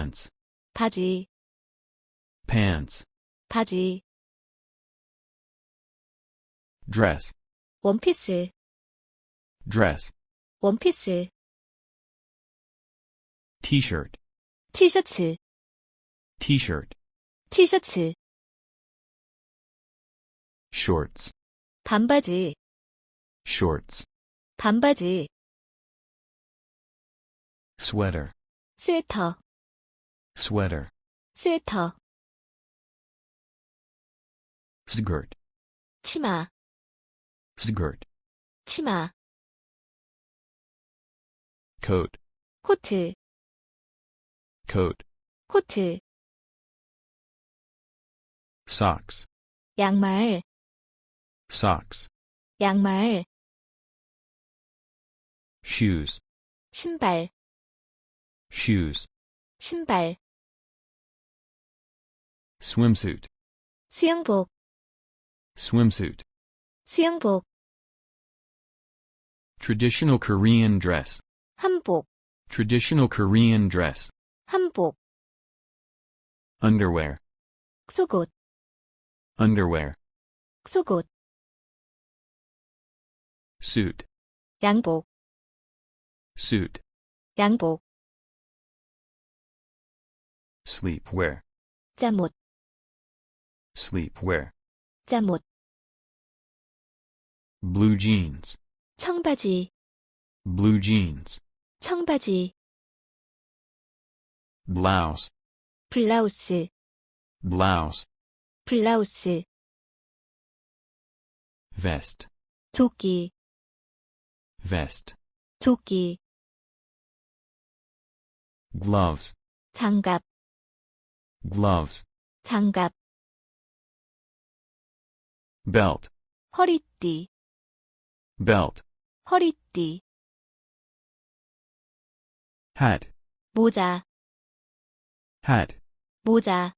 pants, 바지, pants, 바지, dress, 원피스, dress, 원피스, t-shirt, 티셔츠, t-shirt, 티셔츠, shorts, 반바지, shorts, 반바지, sweater, 스웨터, sweater, 스웨터, skirt, 치마, skirt, 치마, coat, 코트, coat, 코트, socks, 양말, socks, 양말, shoes, 신발, shoes, 신발, swimsuit, 수영복, swimsuit, 수영복, traditional Korean dress, 한복, traditional Korean dress, 한복, underwear, 속옷, underwear, 속옷, suit, 양복, suit, 양복, sleepwear, 잠옷, sleepwear, 잠옷, blue jeans, 청바지, blue jeans, 청바지, blouse, 블라우스, blouse, 블라우스, vest, 조끼, vest, 조끼, gloves, 장갑, gloves, 장갑, belt, 허리띠, belt, 허리띠, hat, 모자, hat, 모자,